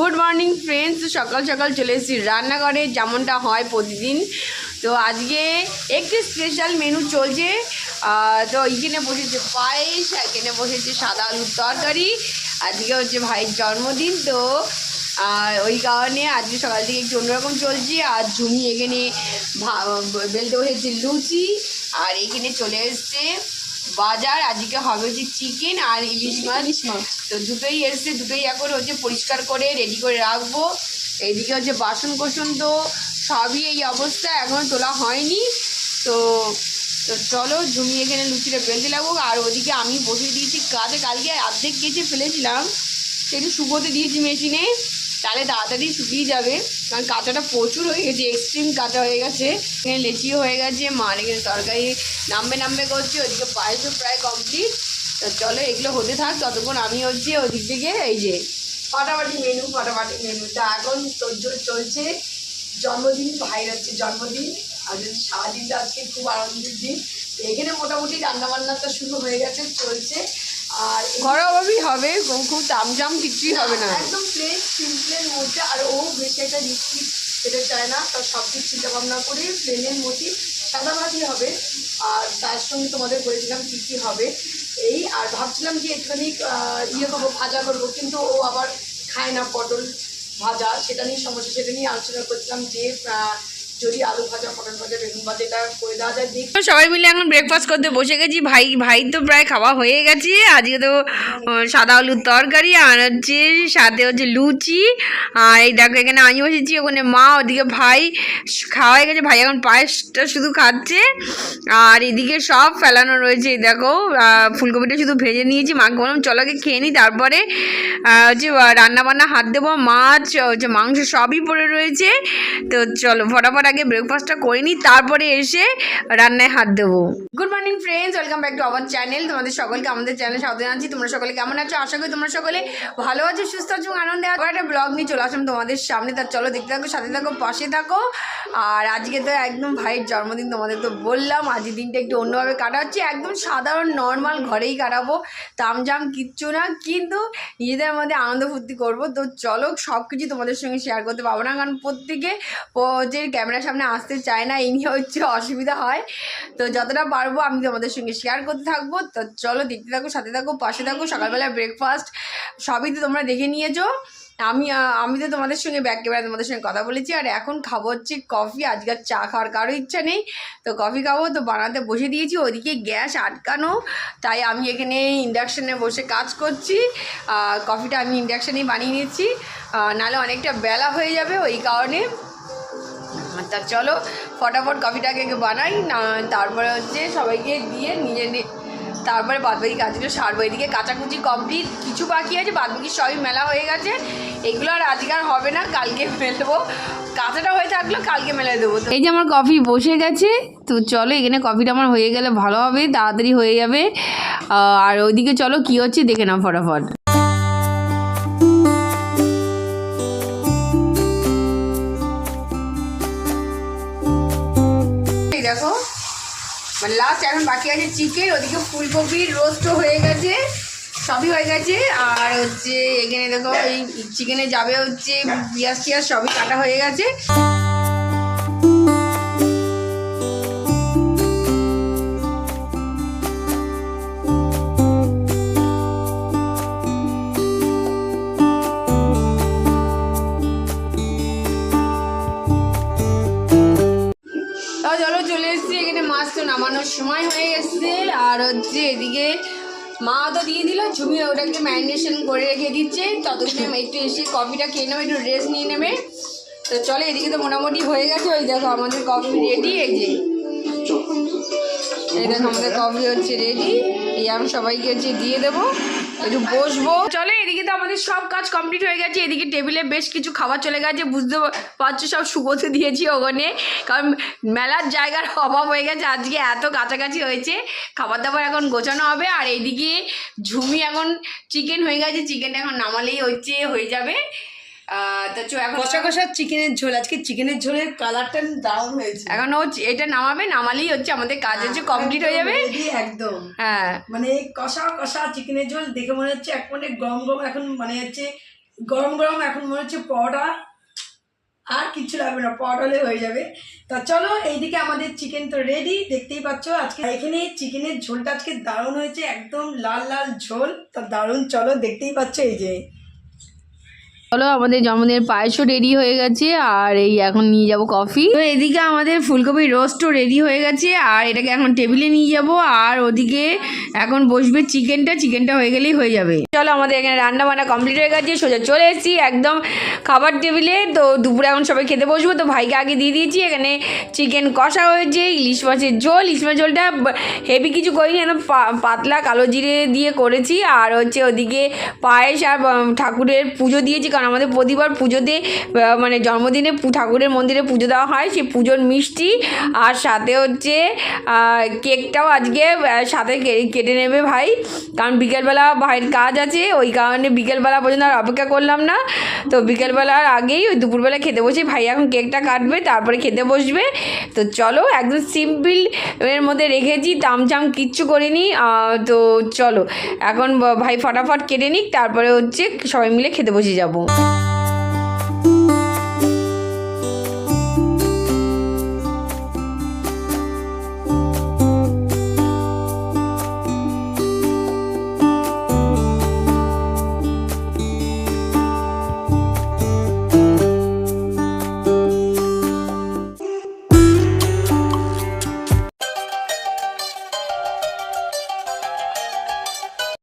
Good morning friends. সকাল সকাল চলে এসেছি রান্নাঘরে, যেমনটা হয় প্রতিদিন। তো আজকে একটি স্পেশাল মেনু চলছে। তো এইখানে বসেছে পায়েস, এখানে বসেছে সাদা আলুর তরকারি। আজকে হচ্ছে ভাইয়ের জন্মদিন, তো ওই কারণে আজকে সকাল থেকে একটু অন্যরকম চলছে। আর ঝুমি এখানে বেলতে বসেছে লুচি, আর এখানে চলে এসছে বাজার। আজকে হবে হচ্ছে চিকেন আর ইলিশ মাছ। তো দুটোই এসছে, দুটোই এখন হচ্ছে পরিষ্কার করে রেডি করে রাখবো। এইদিকে হচ্ছে বাসন কোসন তো সবই এই অবস্থা, এখনও তোলা হয়নি। তো তো চলো ঝুমি এখানে লুচিটা বেলতে লাগবো। আর ওদিকে আমি বসে দিয়েছি কাজে, কালকে অর্ধেক কেচে ফেলেছিলাম, একটু শুকোতে দিয়েছি মেশিনে, তাহলে তাড়াতাড়ি শুকিয়ে যাবে। কারণ কাঁচাটা প্রচুর হয়ে গেছে, এক্সট্রিম কাঁচা হয়ে গেছে। এখানে লেচিও হয়ে গেছে, মার এখানে তরকারি নামবে করছে, ওদিকে পায়েসও প্রায় কমপ্লিট। তো চলো এগুলো হতে থাক, ততক্ষণ আমি হচ্ছে ওদিক থেকে এই যে ফাটাফাটি মেনু। তা এখন তোর চলছে জন্মদিন, ভাইয়ের হচ্ছে জন্মদিন। আর সারাদিনটা আজকে খুব আনন্দের দিন। এখানে মোটামুটি রান্নাবান্না তো শুরু হয়ে গেছে, চলছে। আর ঘরোয়াভাবেই হবে, খুব তামজাম কিছুই হবে না, একদম প্লেন সিম্পলের মধ্যে। আর ও বেশি একটা রিস্কি খেতে চায় না, তার সব কিছু চিন্তা ভাবনা করে প্লেনের মধ্যে সাদা ভাতই হবে। আর তার সঙ্গে তোমাদের বলেছিলাম কী কী হবে এই। আর ভাবছিলাম যে একটুখানি ইয়ে করবো, ভাজা করবো, কিন্তু ও আবার খায় না পটল ভাজা, সেটা নিয়ে সমস্যা। সেটা নিয়ে আলোচনা করছিলাম যে যদি আলু ভাজা, পটল ভাজা, বেগুন ভাজা এটা করে দেওয়া যায়। দেখি সবাই মিলে এখন ব্রেকফাস্ট করতে বসে গেছি। ভাই তো প্রায় খাওয়া হয়ে গেছে। আজকে তো সাদা আলুর তরকারি, আর হচ্ছে সাথে হচ্ছে লুচি। আর এই দেখো এখানে আমি বসেছি, ওখানে মা, ওদিকে ভাই খাওয়া হয়ে গেছে। ভাই এখন পায়েসটা শুধু খাচ্ছে। আর এদিকে সব ফেলানো রয়েছে। এই দেখো ফুলকপিটা শুধু ভেজে নিয়েছি। মাকে বললাম চলোকে খেয়ে নিই, তারপরে হচ্ছে রান্নাবান্না হাত দেবো। মাছ হচ্ছে মাংস সবই পড়ে রয়েছে। তো চলো ফটাফট আগে ব্রেকফাস্টটা করে নিই, তারপরে এসে রান্নায় হাত দেবো। Good morning friends, welcome back to our channel. তোমাদের সকলকে আমাদের চ্যানেলে স্বাগত জানাচ্ছি। তোমরা সকলে কেমন আছো? আশা করি তোমরা সকলে ভালো আছো, সুস্থ আছো, আনন্দে আছো। একটা ব্লগ নিয়ে চলে আসলাম তোমাদের সামনে। তার চলো দেখতে থাকো, সাথে থাকো, পাশে থাকো। আর আজকে তো একদম ভাইয়ের জন্মদিন, তোমাদের তো বললাম আজকের দিনটা একটু অন্যভাবে কাটা হচ্ছে। একদম সাধারণ নর্মাল ঘরেই কাটাবো, তামজাম কিচ্ছু না, কিন্তু নিজেদের মধ্যে আনন্দ ফুর্তি করবো। তো চলো সব কিছু তোমাদের সঙ্গে শেয়ার করতে পারবো না, কারণ প্রত্যেকে যে ক্যামেরার সামনে আসতে চায় না, এই নিয়ে হচ্ছে অসুবিধা হয়। তো যতটা পারবো আমি তোমাদের সঙ্গে শেয়ার করতে থাকবো। তো চলো দেখতে থাকো, সাথে থাকো, পাশে থাকো। সকালবেলা ব্রেকফাস্ট সবই তো তোমরা দেখে নিয়েছো। আমি তো তোমাদের সঙ্গে ব্যাক ক্যামেরা তোমাদের সঙ্গে কথা বলেছি। আর এখন খাবো হচ্ছে কফি। আজকাল চা খাওয়ার কারো ইচ্ছা নেই, তো কফি খাবো। তো বানাতে বসে দিয়েছি, ওদিকে গ্যাস আটকানো, তাই আমি এখানে ইন্ডাকশানে বসে কাজ করছি। কফিটা আমি ইন্ডাকশানেই বানিয়ে নিচ্ছি, নাহলে অনেকটা বেলা হয়ে যাবে, ওই কারণে। তা চলো ফটাফট কফিটাকে বানাই, তারপরে হচ্ছে সবাইকে দিয়ে তারপরে বাদবাকি কাজগুলো সারবো। এদিকে কাচাকুচি কমপ্লিট, কিছু বাকি আছে, বাদবাকি সবই মেলা হয়ে গেছে। এগুলো আর আজকে আর হবে না, কালকে মেলবো। কাঁচাটা হয়ে থাকলো, কালকে মেলে দেবো। এই যে আমার কফি বসে গেছে। তো চলো এখানে কফিটা আমার হয়ে গেলে ভালো হবে, তাড়াতাড়ি হয়ে যাবে। আর ওইদিকে চলো কী হচ্ছে দেখে নাও ফটাফট। দেখো মানে লাস্ট এখন বাকি আছে চিকেন। ওদিকে ফুলকপির রোস্টও হয়ে গেছে, সবই হয়ে গেছে। আর হচ্ছে এখানে দেখো এই চিকেনে যাবে হচ্ছে পেঁয়াজ টিয়াজ সবই কাটা হয়ে গেছে। চলো চলে এসছি, এখানে মাছ তো নামানোর সময় হয়ে এসছে। আর হচ্ছে এদিকে মা তো দিয়ে দিল, ঝুমি ওটাকে ম্যারিনেশন করে রেখে দিচ্ছে। ততক্ষণে একটু এসে কফিটা খেয়ে নেবে, একটু রেস্ট নিয়ে নেবে। তো চলো এদিকে তো মোটামুটি হয়ে গেছে। ওই দেখো আমাদের কফি রেডি। এই যে এই দেখো আমাদের কফি হচ্ছে রেডি। এই আমি সবাইকে হচ্ছে দিয়ে দেবো, একটু বসবো। চলো এদিকে তো আমাদের সব কাজ কমপ্লিট হয়ে গেছে। এদিকে টেবিলে বেশ কিছু খাবার চলে গেছে, বুঝতে পারছো, সব শুকোতে দিয়েছি ওখানে, কারণ মেলার জায়গার অভাব হয়ে গেছে। আজকে এত কাছাকাছি হয়েছে, খাবার দাবার এখন গোছানো হবে। আর এইদিকে ঝুমি এখন চিকেন হয়ে গেছে, চিকেনটা এখন নামালেই হচ্ছে হয়ে যাবে। তো এখন কষা কষা চিকেনের ঝোল, আজকে চিকেনের ঝোলের কালারটা দারুণ হয়েছে। এখন ও এটা নামালেই হচ্ছে আমাদের কাজ হচ্ছে কমপ্লিট হয়ে যাবে একদম। হ্যাঁ মানে কষা কষা চিকেনের ঝোল দেখে মনে হচ্ছে এক মানে গরম গরম এখন মানে হচ্ছে গরম গরম এখন মনে হচ্ছে পরোটা, আর কিচ্ছু লাগবে না, পরোটা হলে হয়ে যাবে। তা চলো, এইদিকে আমাদের চিকেন তো রেডি, দেখতেই পাচ্ছ। আজকে এখানে চিকেনের ঝোলটা আজকে দারুণ হয়েছে, একদম লাল লাল ঝোল, তা দারুণ। চলো দেখতেই পাচ্ছ, এই যে চলো আমাদের জন্মদিনের পায়েসও রেডি হয়ে গেছে, আর এই এখন নিয়ে যাব কফি। তো এদিকে আমাদের ফুলকপির রোস্টও রেডি হয়ে গেছে, আর এটাকে এখন টেবিলে নিয়ে যাব। আর ওদিকে এখন বসবে চিকেনটা হয়ে গেলেই হয়ে যাবে। চলো আমাদের এখানে রান্না বান্না কমপ্লিট হয়ে গেছে, সোজা চলে এসেছি একদম খাবার টেবিলে। তো দুপুরে এখন সবাই খেতে বসবো, তো ভাইকে আগে দিয়ে দিয়েছি। এখানে চিকেন কষা হয়েছে, ইলিশ মাছের ঝোল। ইলিশ মাছের ঝোলটা হেভি কিছু করিনি, একদম পাতলা কালো জিরে দিয়ে করেছি। আর হচ্ছে ওদিকে পায়েস আর ঠাকুরের পুজো দিয়েছি, কারণ আমাদের প্রতিবার পুজোতে মানে জন্মদিনে ঠাকুরের মন্দিরে পুজো দেওয়া হয়, সেই পুজোর মিষ্টি। আর সাথে হচ্ছে কেকটাও আজকে সাথে কেটে নেবে ভাই, কারণ বিকেলবেলা ভাইয়ের কাজ আছে, ওই কারণে বিকেলবেলা পর্যন্ত আর অপেক্ষা করলাম না। তো বিকেলবেলার আগেই ওই দুপুরবেলা খেতে বসে ভাই এখন কেকটা কাটবে, তারপরে খেতে বসবে। তো চলো, একদম সিম্পল এর মধ্যে রেখেছি, তামঝাম কিচ্ছু করিনি। তো চলো এখন ভাই ফটাফট কেটে নিক, তারপরে হচ্ছে সবাই মিলে খেতে বসে যাবো।